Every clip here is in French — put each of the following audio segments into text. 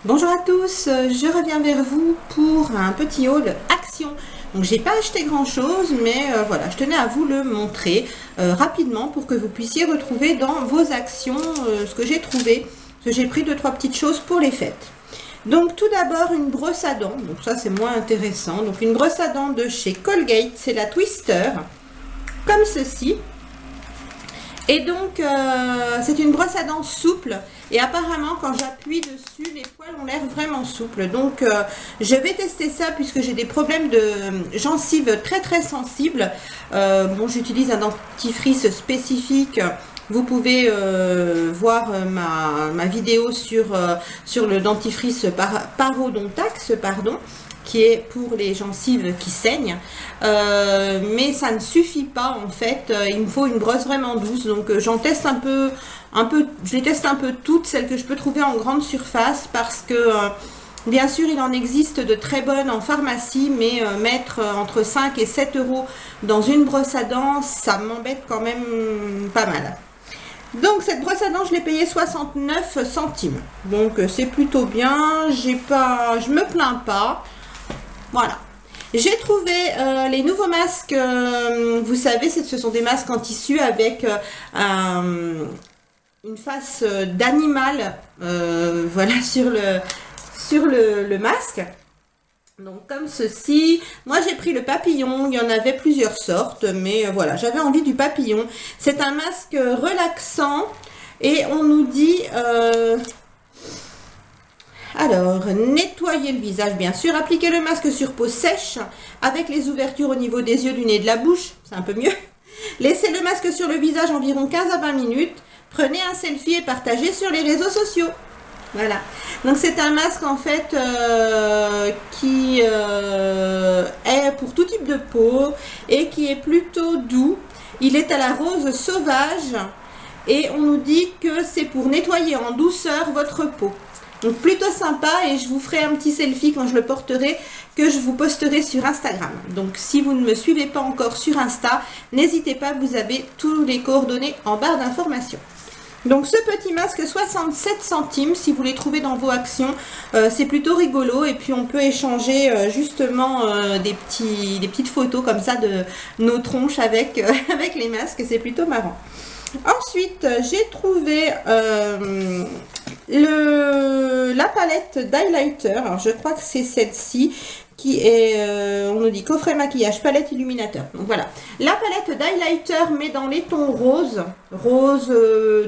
Bonjour à tous, je reviens vers vous pour un petit haul action. Donc j'ai pas acheté grand chose, mais voilà, je tenais à vous le montrer rapidement pour que vous puissiez retrouver dans vos actions ce que j'ai trouvé. Parce que j'ai pris 2-3 petites choses pour les fêtes. Donc tout d'abord une brosse à dents, donc ça c'est moins intéressant. Donc une brosse à dents de chez Colgate, c'est la Twister, comme ceci. Et donc c'est une brosse à dents souple et apparemment quand j'appuie dessus les poils ont l'air vraiment souples. Donc je vais tester ça puisque j'ai des problèmes de gencives très sensibles. Bon, j'utilise un dentifrice spécifique. Vous pouvez voir ma vidéo sur le dentifrice Parodontax, pardon, qui est pour les gencives qui saignent, mais ça ne suffit pas en fait. Il me faut une brosse vraiment douce, donc j'en teste un peu, je les teste un peu toutes, celles que je peux trouver en grande surface, parce que bien sûr il en existe de très bonnes en pharmacie, mais mettre entre 5 et 7 euros dans une brosse à dents, ça m'embête quand même pas mal. Donc cette brosse à dents, je l'ai payée 69 centimes, donc c'est plutôt bien, je me plains pas. Voilà, j'ai trouvé les nouveaux masques, vous savez, ce sont des masques en tissu avec une face d'animal, voilà, sur le masque. Donc comme ceci, moi j'ai pris le papillon, il y en avait plusieurs sortes, mais voilà, j'avais envie du papillon. C'est un masque relaxant et on nous dit... alors, nettoyer le visage, bien sûr. Appliquer le masque sur peau sèche avec les ouvertures au niveau des yeux, du nez et de la bouche. C'est un peu mieux. Laissez le masque sur le visage environ 15 à 20 minutes. Prenez un selfie et partagez sur les réseaux sociaux. Voilà. Donc, c'est un masque, en fait, qui est pour tout type de peau et qui est plutôt doux. Il est à la rose sauvage et on nous dit que c'est pour nettoyer en douceur votre peau. Donc plutôt sympa, et je vous ferai un petit selfie quand je le porterai, que je vous posterai sur Instagram. Donc si vous ne me suivez pas encore sur Insta, n'hésitez pas, vous avez tous les coordonnées en barre d'informations. Donc ce petit masque 67 centimes, si vous les trouvez dans vos actions, c'est plutôt rigolo, et puis on peut échanger justement des petites photos comme ça de nos tronches avec les masques, c'est plutôt marrant. Ensuite, j'ai trouvé la palette d'highlighter. Alors, je crois que c'est celle-ci qui est, on nous dit coffret maquillage, palette illuminateur. Donc voilà, la palette d'highlighter, mais dans les tons roses,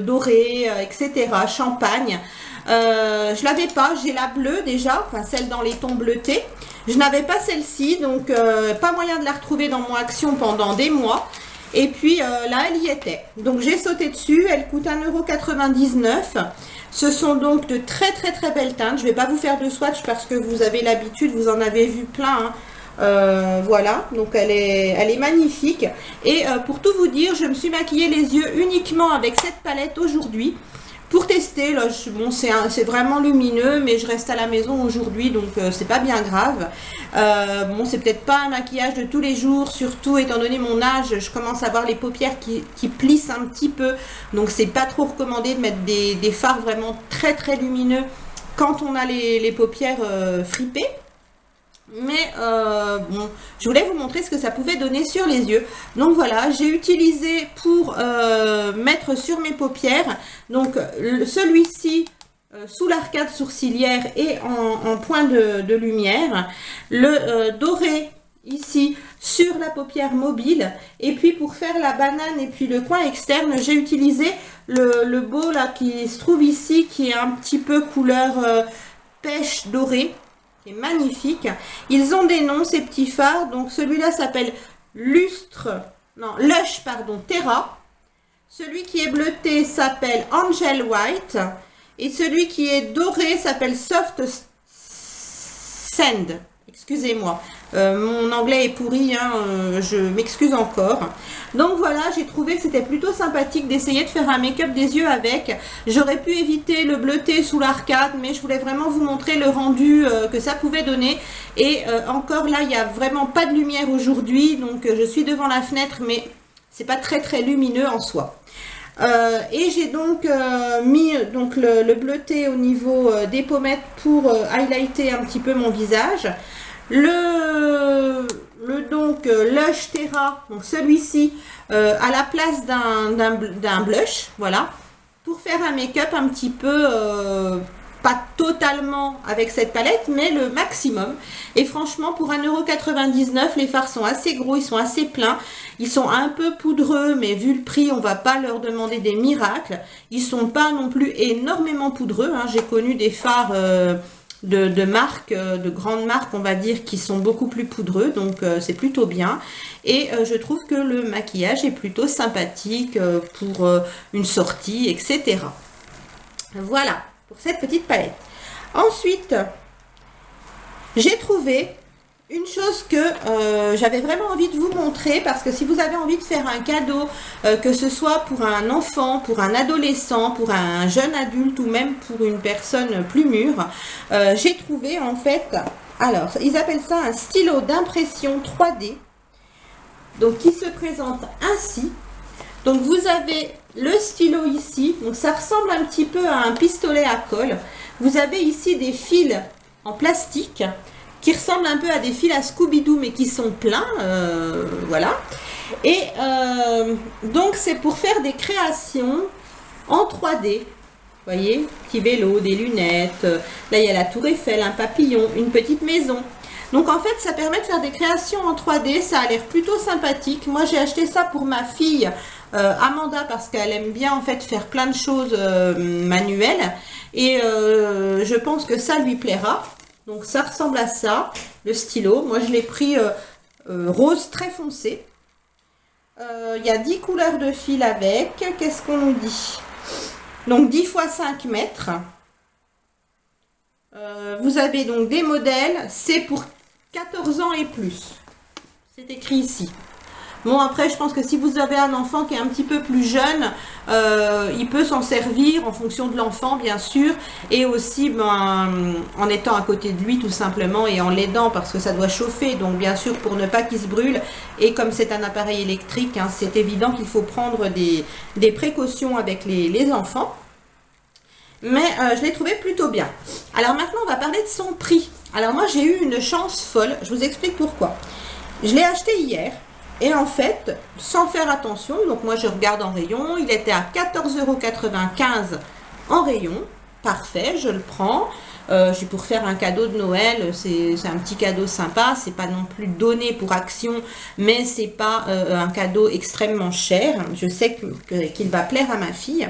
doré, etc., champagne. Je l'avais pas, j'ai la bleue déjà, enfin celle dans les tons bleutés. Je n'avais pas celle-ci, donc pas moyen de la retrouver dans mon action pendant des mois. Et puis là, elle y était. Donc j'ai sauté dessus. Elle coûte 1,99 €. Ce sont donc de très belles teintes. Je ne vais pas vous faire de swatch parce que vous avez l'habitude, vous en avez vu plein. Hein. Voilà, donc elle est magnifique. Et pour tout vous dire, je me suis maquillée les yeux uniquement avec cette palette aujourd'hui. Pour tester, là, bon, c'est vraiment lumineux, mais je reste à la maison aujourd'hui, donc c'est pas bien grave. Bon, c'est peut-être pas un maquillage de tous les jours, surtout étant donné mon âge, je commence à avoir les paupières qui plissent un petit peu, donc c'est pas trop recommandé de mettre des fards vraiment très lumineux quand on a les paupières fripées. Mais bon, je voulais vous montrer ce que ça pouvait donner sur les yeux. Donc voilà, j'ai utilisé pour mettre sur mes paupières, donc celui-ci sous l'arcade sourcilière et en point de lumière, le doré ici sur la paupière mobile, et puis pour faire la banane et puis le coin externe, j'ai utilisé le beau là qui se trouve ici, qui est un petit peu couleur pêche dorée. C'est magnifique. Ils ont des noms, ces petits fards. Donc celui-là s'appelle Lush Terra. Celui qui est bleuté s'appelle Angel White. Et celui qui est doré s'appelle Soft Sand. Excusez-moi. Mon anglais est pourri, hein, je m'excuse encore. Donc voilà, j'ai trouvé que c'était plutôt sympathique d'essayer de faire un make-up des yeux avec. J'aurais pu éviter le bleuté sous l'arcade, mais je voulais vraiment vous montrer le rendu que ça pouvait donner. Et encore là, il n'y a vraiment pas de lumière aujourd'hui, donc je suis devant la fenêtre, mais c'est pas très lumineux en soi. Et j'ai donc mis donc le bleuté au niveau des pommettes pour highlighter un petit peu mon visage. Donc Lush Terra, donc celui-ci, à la place d'un blush, voilà, pour faire un make-up un petit peu, pas totalement avec cette palette, mais le maximum. Et franchement, pour 1,99 €, les fards sont assez gros, ils sont assez pleins. Ils sont un peu poudreux, mais vu le prix, on va pas leur demander des miracles. Ils sont pas non plus énormément poudreux, hein. J'ai connu des fards de marques, de grandes marques, on va dire, qui sont beaucoup plus poudreux, donc c'est plutôt bien. Et je trouve que le maquillage est plutôt sympathique pour une sortie, etc. Voilà pour cette petite palette. Ensuite, j'ai trouvé une chose que j'avais vraiment envie de vous montrer, parce que si vous avez envie de faire un cadeau, que ce soit pour un enfant, pour un adolescent, pour un jeune adulte ou même pour une personne plus mûre, j'ai trouvé en fait, alors ils appellent ça un stylo d'impression 3D, donc qui se présente ainsi. Donc vous avez le stylo ici, donc ça ressemble un petit peu à un pistolet à colle. Vous avez ici des fils en plastique qui ressemblent un peu à des fils à Scooby-Doo, mais qui sont pleins, voilà. Et donc c'est pour faire des créations en 3D. Vous voyez, petit vélo, des lunettes, là il y a la tour Eiffel, un papillon, une petite maison. Donc en fait ça permet de faire des créations en 3D, ça a l'air plutôt sympathique. Moi j'ai acheté ça pour ma fille Amanda, parce qu'elle aime bien en fait faire plein de choses manuelles, et je pense que ça lui plaira. Donc ça ressemble à ça, le stylo. Moi je l'ai pris rose très foncé. Il y a 10 couleurs de fil avec. Qu'est-ce qu'on nous dit? Donc 10 x 5 mètres. Vous avez donc des modèles, c'est pour 14 ans et plus. C'est écrit ici. Bon, après, je pense que si vous avez un enfant qui est un petit peu plus jeune, il peut s'en servir en fonction de l'enfant, bien sûr, et aussi en étant à côté de lui, tout simplement, et en l'aidant, parce que ça doit chauffer, donc bien sûr, pour ne pas qu'il se brûle. Et comme c'est un appareil électrique, hein, c'est évident qu'il faut prendre des précautions avec les enfants. Mais je l'ai trouvé plutôt bien. Alors maintenant, on va parler de son prix. Alors moi, j'ai eu une chance folle. Je vous explique pourquoi. Je l'ai acheté hier. Et en fait, sans faire attention, donc moi je regarde en rayon, il était à 14,95 € en rayon. Parfait, je le prends. J'ai pour faire un cadeau de Noël, c'est un petit cadeau sympa, c'est pas non plus donné pour Action, mais c'est pas un cadeau extrêmement cher. Je sais qu'il va plaire à ma fille.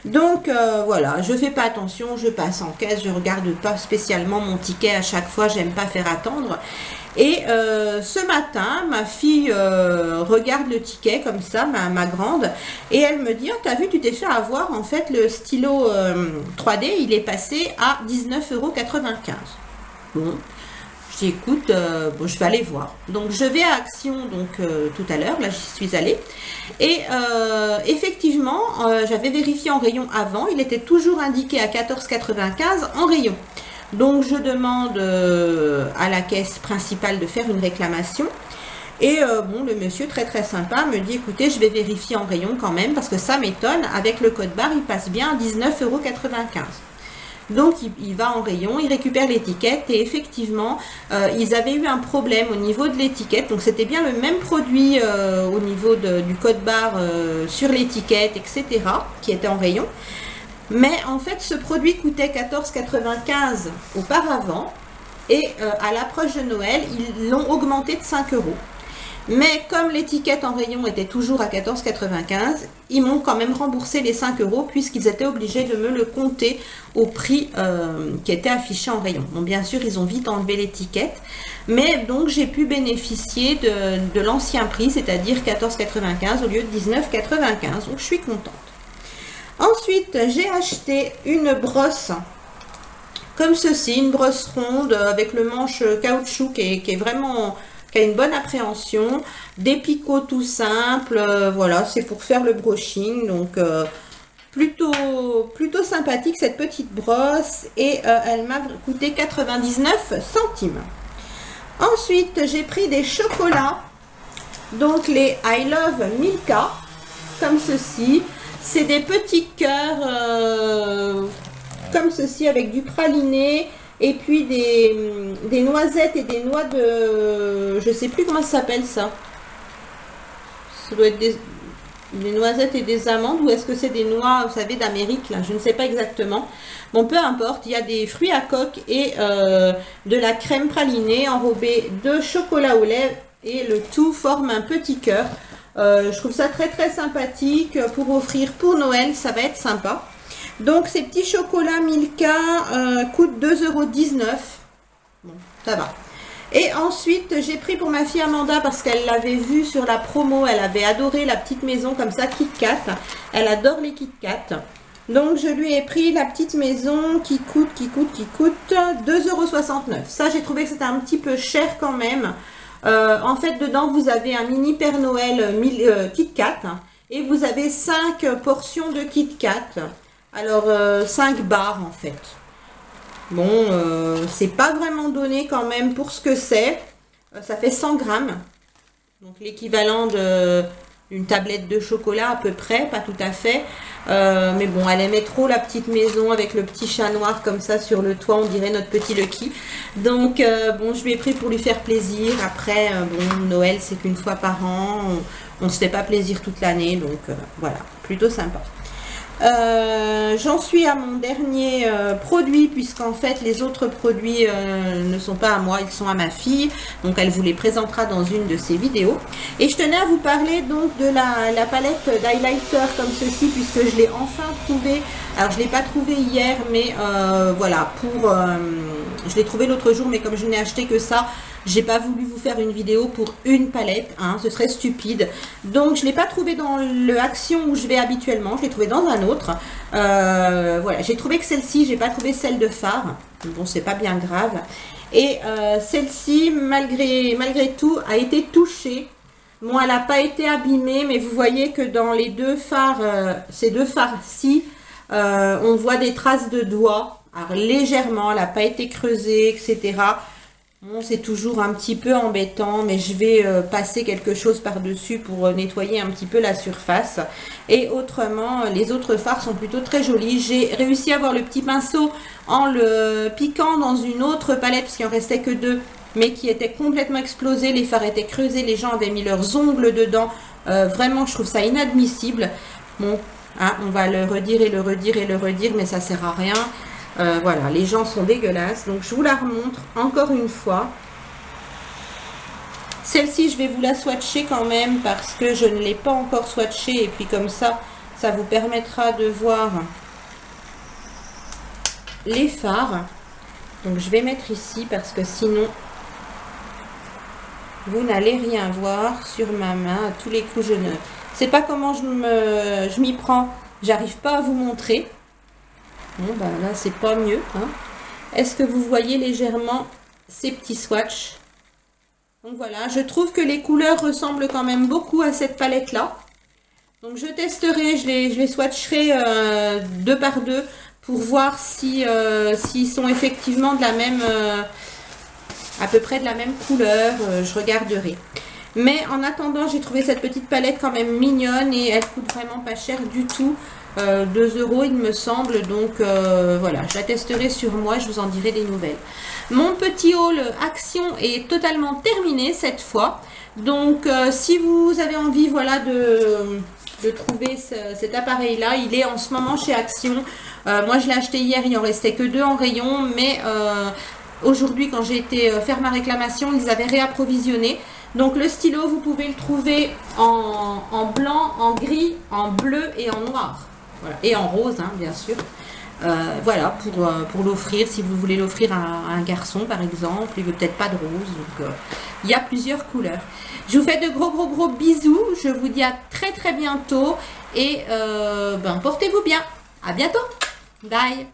Donc voilà, je fais pas attention, je passe en caisse, je regarde pas spécialement mon ticket à chaque fois, j'aime pas faire attendre. Et ce matin, ma fille regarde le ticket comme ça, ma grande, et elle me dit: oh, t'as vu, tu t'es fait avoir, en fait le stylo 3D, il est passé à 19,95 €. Bon, je dis écoute, bon, je vais aller voir. Donc je vais à Action donc tout à l'heure, là j'y suis allée, et effectivement, j'avais vérifié en rayon avant, il était toujours indiqué à 14,95 € en rayon. Donc je demande à la caisse principale de faire une réclamation. Et bon, le monsieur très très sympa me dit: écoutez, je vais vérifier en rayon quand même, parce que ça m'étonne, avec le code barre il passe bien à 19,95 €. Donc il va en rayon, il récupère l'étiquette, et effectivement ils avaient eu un problème au niveau de l'étiquette. Donc c'était bien le même produit au niveau du code barre sur l'étiquette, etc., qui était en rayon. Mais en fait, ce produit coûtait 14,95 € auparavant, et à l'approche de Noël, ils l'ont augmenté de 5 €. Mais comme l'étiquette en rayon était toujours à 14,95 €, ils m'ont quand même remboursé les 5 € puisqu'ils étaient obligés de me le compter au prix qui était affiché en rayon. Bon, bien sûr, ils ont vite enlevé l'étiquette, mais donc j'ai pu bénéficier de l'ancien prix, c'est-à-dire 14,95 € au lieu de 19,95 €. Donc je suis contente. Ensuite, j'ai acheté une brosse comme ceci, une brosse ronde avec le manche caoutchouc qui est vraiment, qui a une bonne appréhension, des picots tout simples, voilà, c'est pour faire le brushing. Donc plutôt sympathique cette petite brosse, et elle m'a coûté 99 centimes. Ensuite, j'ai pris des chocolats, donc les I Love Milka, comme ceci. C'est des petits cœurs comme ceci avec du praliné et puis des noisettes et des noix de... Je sais plus comment ça s'appelle ça. Ça doit être des noisettes et des amandes ou est-ce que c'est des noix, vous savez, d'Amérique là, je ne sais pas exactement. Bon, peu importe, il y a des fruits à coque et de la crème pralinée enrobée de chocolat au lait et le tout forme un petit cœur. Je trouve ça très très sympathique pour offrir pour Noël, ça va être sympa. Donc ces petits chocolats Milka coûtent 2,19 €. Bon, ça va. Et ensuite, j'ai pris pour ma fille Amanda parce qu'elle l'avait vu sur la promo. Elle avait adoré la petite maison comme ça, Kit Kat. Elle adore les Kit Kat. Donc, je lui ai pris la petite maison qui coûte 2,69 €. Ça, j'ai trouvé que c'était un petit peu cher quand même. En fait, dedans, vous avez un mini Père Noël Kit Kat. Et vous avez 5 portions de Kit Kat. Alors, 5 barres en fait. Bon, c'est pas vraiment donné quand même pour ce que c'est. Ça fait 100 grammes. Donc l'équivalent d'une tablette de chocolat à peu près, pas tout à fait. Mais bon, elle aimait trop la petite maison avec le petit chat noir comme ça sur le toit, on dirait notre petit Lucky. Donc bon, je lui ai pris pour lui faire plaisir. Après, bon, Noël c'est qu'une fois par an. On se fait pas plaisir toute l'année. Donc voilà, plutôt sympa. J'en suis à mon dernier produit puisqu'en fait les autres produits ne sont pas à moi, ils sont à ma fille, donc elle vous les présentera dans une de ses vidéos. Et je tenais à vous parler donc de la palette d'highlighter comme ceci puisque je l'ai enfin trouvée. Alors je l'ai pas trouvé hier mais voilà, je l'ai trouvé l'autre jour mais comme je n'ai acheté que ça, j'ai pas voulu vous faire une vidéo pour une palette, hein, ce serait stupide. Donc je l'ai pas trouvé dans le Action où je vais habituellement, je l'ai trouvé dans un autre. Voilà, j'ai trouvé que celle-ci, j'ai pas trouvé celle de Fard. Bon, c'est pas bien grave. Et celle-ci, malgré tout, a été touchée. Bon, elle n'a pas été abîmée, mais vous voyez que dans les deux fards, ces deux fards-ci, on voit des traces de doigts. Alors légèrement, elle n'a pas été creusée, etc. Bon, c'est toujours un petit peu embêtant, mais je vais passer quelque chose par-dessus pour nettoyer un petit peu la surface. Et autrement, les autres fards sont plutôt très jolis. J'ai réussi à avoir le petit pinceau en le piquant dans une autre palette, parce qu'il en restait que 2, mais qui était complètement explosé. Les fards étaient creusés, les gens avaient mis leurs ongles dedans. Vraiment, je trouve ça inadmissible. Bon, hein, on va le redire et le redire et le redire, mais ça sert à rien. Voilà, les gens sont dégueulasses. Donc, je vous la remontre encore une fois. Celle-ci, je vais vous la swatcher quand même parce que je ne l'ai pas encore swatchée. Et puis, comme ça, ça vous permettra de voir les fards. Donc, je vais mettre ici parce que sinon, vous n'allez rien voir sur ma main. À tous les coups, je ne sais pas comment je m'y prends. J'arrive pas à vous montrer. Bon, ben là, c'est pas mieux. Hein. Est-ce que vous voyez légèrement ces petits swatchs? Donc voilà, je trouve que les couleurs ressemblent quand même beaucoup à cette palette-là. Donc je testerai, je les swatcherai 2 par 2 pour voir s'ils sont effectivement de la même, à peu près de la même couleur. Je regarderai. Mais en attendant, j'ai trouvé cette petite palette quand même mignonne et elle coûte vraiment pas cher du tout. 2 € il me semble, donc voilà, je la testerai sur moi, je vous en dirai des nouvelles. Mon petit haul Action est totalement terminé cette fois, donc si vous avez envie, voilà, de trouver cet appareil là, il est en ce moment chez Action. Moi je l'ai acheté hier, il en restait que 2 en rayon, mais aujourd'hui quand j'ai été faire ma réclamation, ils avaient réapprovisionné. Donc le stylo, vous pouvez le trouver en blanc, en gris, en bleu et en noir. Voilà. Et en rose, hein, bien sûr. Voilà, pour l'offrir, si vous voulez l'offrir à un garçon, par exemple. Il ne veut peut-être pas de rose. Donc, il y a plusieurs couleurs. Je vous fais de gros bisous. Je vous dis à très bientôt. Et portez-vous bien. À bientôt. Bye.